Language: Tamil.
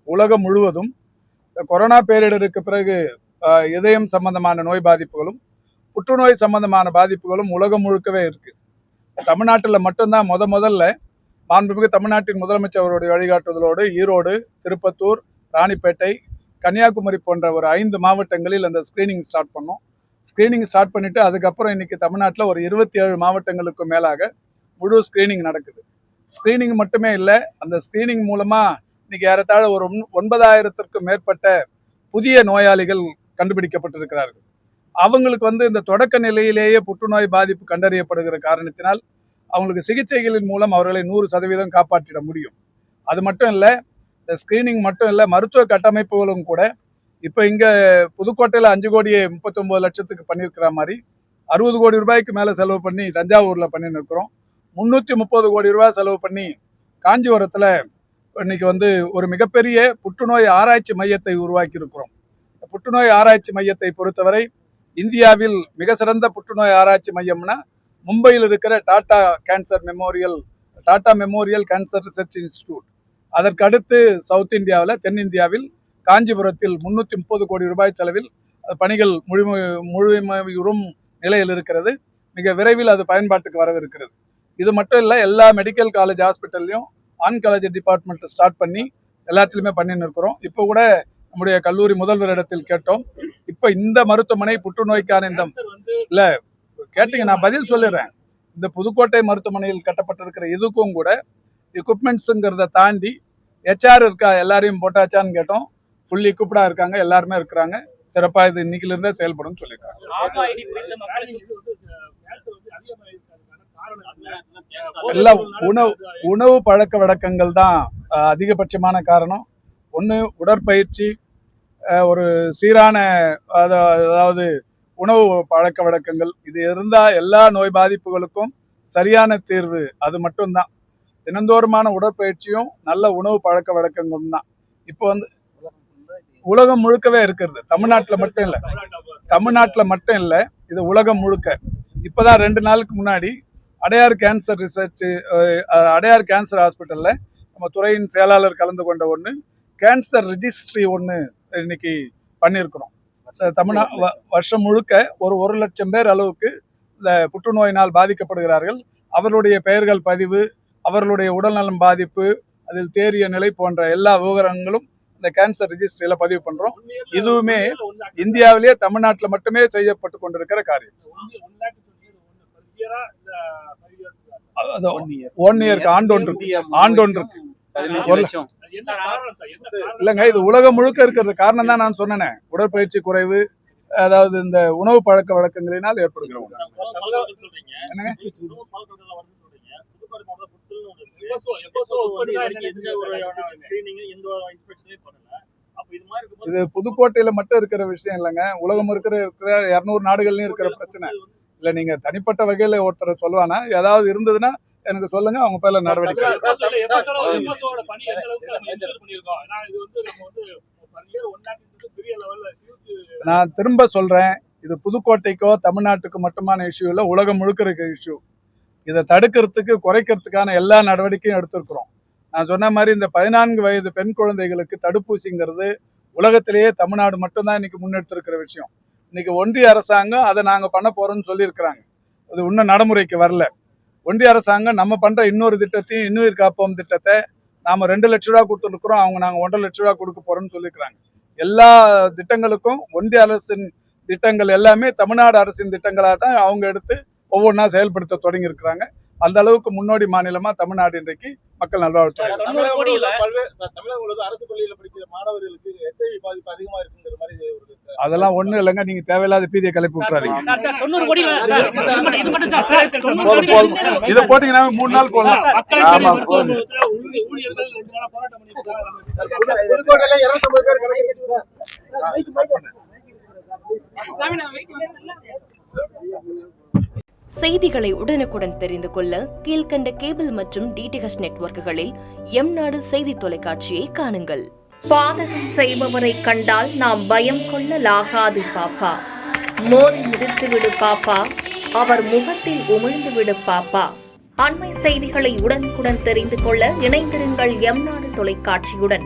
உலகம் முழுவதும் கொரோனா பேரிடருக்கு பிறகு இதயம் சம்பந்தமான நோய் பாதிப்புகளும் புற்றுநோய் சம்பந்தமான பாதிப்புகளும் உலகம் முழுக்கவே இருக்கு. தமிழ்நாட்டில் மட்டும்தான் முதல்ல மாண்புமிகு தமிழ்நாட்டின் முதலமைச்சர் அவருடைய வழிகாட்டுதலோடு ஈரோடு, திருப்பத்தூர், ராணிப்பேட்டை, கன்னியாகுமரி போன்ற ஒரு 5 மாவட்டங்களில் அந்த ஸ்கிரீனிங் ஸ்டார்ட் பண்ணோம். ஸ்கிரீனிங் ஸ்டார்ட் பண்ணிட்டு அதுக்கப்புறம் இன்னைக்கு தமிழ்நாட்டில் ஒரு 27 மாவட்டங்களுக்கு மேலாக முழு ஸ்கிரீனிங் நடக்குது. ஸ்கிரீனிங் மட்டுமே இல்லை, அந்த ஸ்கிரீனிங் மூலமா இன்னைக்கு ஏறத்தாழ ஒரு 9,000க்கும் மேற்பட்ட புதிய நோயாளிகள் கண்டுபிடிக்கப்பட்டிருக்கிறார்கள். அவங்களுக்கு இந்த தொடக்க நிலையிலேயே புற்றுநோய் பாதிப்பு கண்டறியப்படுகிற காரணத்தினால் அவங்களுக்கு சிகிச்சைகளின் மூலம் அவர்களை 100% காப்பாற்றிட முடியும். அது மட்டும் இல்லை, இந்த ஸ்கிரீனிங் மட்டும் இல்லை, மருத்துவ கட்டமைப்புகளும் கூட இப்போ இங்கே புதுக்கோட்டையில் 5,39,00,000க்கு பண்ணியிருக்கிற மாதிரி 60 கோடி ரூபாய்க்கு மேலே செலவு பண்ணி தஞ்சாவூரில் பண்ணின்னு இருக்கிறோம். 330 கோடி ரூபாய் செலவு பண்ணி காஞ்சிபுரத்தில் இன்னைக்கு ஒரு மிகப்பெரிய புற்றுநோய் ஆராய்ச்சி மையத்தை உருவாக்கி இருக்கிறோம். புற்றுநோய் ஆராய்ச்சி மையத்தை பொறுத்தவரை இந்தியாவில் மிக சிறந்த புற்றுநோய் ஆராய்ச்சி மையம்னா மும்பையில் இருக்கிற Tata memorial cancer research institute. அதற்கு அடுத்து சவுத் இந்தியாவில், தென்னிந்தியாவில் காஞ்சிபுரத்தில் 330 கோடி ரூபாய் செலவில் பணிகள் முழுமையுறும் நிலையில் இருக்கிறது. மிக விரைவில் அது பயன்பாட்டுக்கு வரவிருக்கிறது. இது மட்டும் இல்லை, எல்லா மெடிக்கல் காலேஜ் ஹாஸ்பிட்டல்லையும் ஆன்காலஜி டிபார்ட்மெண்ட் ஸ்டார்ட் பண்ணி எல்லாத்துலேயுமே பண்ணின்னு இருக்கிறோம். இப்போ கூட நம்முடைய கல்லூரி முதல்வரிடத்தில் கேட்டோம். இப்போ இந்த மருத்துவமனை புற்றுநோய்க்கான இல்லை கேட்டீங்க, நான் பதில் சொல்லிடுறேன். இந்த புதுக்கோட்டை மருத்துவமனையில் கட்டப்பட்டிருக்கிற இதுக்கும் கூட எக்யூப்மெண்ட்ஸுங்கிறத தாண்டி HR இருக்கா, எல்லாரையும் போட்டாச்சான்னு கேட்டோம். ஃபுல் எக்யூப்டாக இருக்காங்க, எல்லாருமே இருக்கிறாங்க. சிறப்பாக இது இன்னைக்கிலிருந்தே செயல்படும் சொல்லியிருக்காங்க. எல்லாம் உணவு பழக்க வழக்கங்கள் தான் அதிகபட்சமான காரணம். ஒன்று உடற்பயிற்சி, ஒரு சீரான அதாவது உணவு பழக்க வழக்கங்கள், இது இருந்தால் எல்லா நோய் பாதிப்புகளுக்கும் சரியான தீர்வு அது மட்டும்தான். தினந்தோறுமான உடற்பயிற்சியும் நல்ல உணவு பழக்க வழக்கங்களும் தான் இப்போ உலகம் முழுக்கவே இருக்கிறது. தமிழ்நாட்டில் மட்டும் இல்லை, இது உலகம் முழுக்க. இப்போதான் 2 நாளுக்கு முன்னாடி அடையார் கேன்சர் ஹாஸ்பிட்டலில் நம்ம துறையின் செயலாளர் கலந்து கொண்ட ஒன்று கேன்சர் ரிஜிஸ்ட்ரி ஒன்று இன்னைக்கு பண்ணியிருக்கிறோம். வருஷம் முழுக்க ஒரு 1,00,000 பேர் அளவுக்கு இந்த புற்றுநோயினால் பாதிக்கப்படுகிறார்கள். அவர்களுடைய பெயர்கள் பதிவு, அவர்களுடைய உடல்நலம் பாதிப்பு, அதில் தேறிய நிலை போன்ற எல்லா விவரங்களும் இந்த கேன்சர் ரிஜிஸ்ட்ரியில பதிவு பண்றோம். இதுவுமே இந்தியாவிலேயே தமிழ்நாட்டில் மட்டுமே செய்யப்பட்டு கொண்டிருக்கிற காரியம். 1 இயருக்கு ஆண்டொன்றுக்கு இல்லைங்க. இது உலகம் முழுக்க இருக்கிறது காரணம் தான் நான் சொன்னேன். உடற்பயிற்சி குறைவு, அதாவது இந்த உணவு பழக்க வழக்கங்களினால் ஏற்படுகிற இது புதுக்கோட்டையில மட்டும் இருக்கிற விஷயம் இல்லைங்க. உலகம் இருக்கிற 200 நாடுகள்லயும் இருக்கிற பிரச்சனை இல்ல. நீங்க தனிப்பட்ட வகையில ஒருத்தர் சொல்லுவானா, ஏதாவது இருந்ததுன்னா எனக்கு சொல்லுங்க, அவங்க பேர்ல நடவடிக்கை. நான் திரும்ப சொல்றேன், இது புதுக்கோட்டைக்கோ தமிழ்நாட்டுக்கு மட்டுமான இஷ்யூ இல்லை, உலகம் முழுக்க இருக்கிற இஷ்யூ. இதை தடுக்கிறதுக்கு, குறைக்கிறதுக்கான எல்லா நடவடிக்கையும் எடுத்திருக்கிறோம். நான் சொன்ன மாதிரி இந்த 14 வயது பெண் குழந்தைகளுக்கு தடுப்பூசிங்கிறது உலகத்திலேயே தமிழ்நாடு மட்டும்தான் இன்னைக்கு முன்னெடுத்திருக்கிற விஷயம். இன்னைக்கு ஒன்றிய அரசாங்கம் அதை நாங்கள் பண்ண போறோம்னு சொல்லியிருக்கிறாங்க. அது இன்னும் நடைமுறைக்கு வரல. ஒன்றிய அரசாங்கம் நம்ம பண்ற இன்னொரு திட்டத்தையும், இன்னுயிர் காப்போம் திட்டத்தை நாம 2 லட்ச ரூபா கொடுத்துருக்கிறோம், அவங்க நாங்கள் 1,50,000 லட்ச ரூபா கொடுக்க போறோம்னு சொல்லியிருக்கிறாங்க. எல்லா திட்டங்களுக்கும் ஒன்றிய அரசின் திட்டங்கள் எல்லாமே தமிழ்நாடு அரசின் திட்டங்களாக தான் அவங்க எடுத்து ஒவ்வொன்றா செயல்படுத்த தொடங்கி இருக்கிறாங்க. அந்த அளவுக்கு முன்னோடி மாநிலமா தமிழ்நாடு இன்றைக்கு மக்கள் நல்வாழ்வுத்துறை. தமிழக அரசு பள்ளியில் படிக்கிற மாணவர்களுக்கு HIV பாதிப்பு அதிகமா இருக்குங்கிற மாதிரி அதெல்லாம் ஒண்ணும் இல்லைங்க. நீங்க தேவையில்லாத பீதியை கிளப்பி விட்டுறாதீங்க. இதை போட்டீங்கன்னா 3 நாள் போடலாம். ஆமா, செய்திகளை உடனுக்குடன் தெரிந்து கொள்ள கீழ்கண்ட கேபிள் மற்றும் DTH நெட்வொர்க்குகளில் எம்நாடு செய்தி தொலைக்காட்சியை காணுங்கள். பாதகம் செய்பவரை கண்டால் நாம் பயம் கொள்ளலாகாது பாப்பா. மோதி மிதித்துவிடு பாப்பா, அவர் முகத்தில் உமிழ்ந்துவிடு பாப்பா. அண்மை செய்திகளை உடனுக்குடன் தெரிந்து கொள்ள இணைந்திருங்கள் எம்நாடு தொலைக்காட்சியுடன்.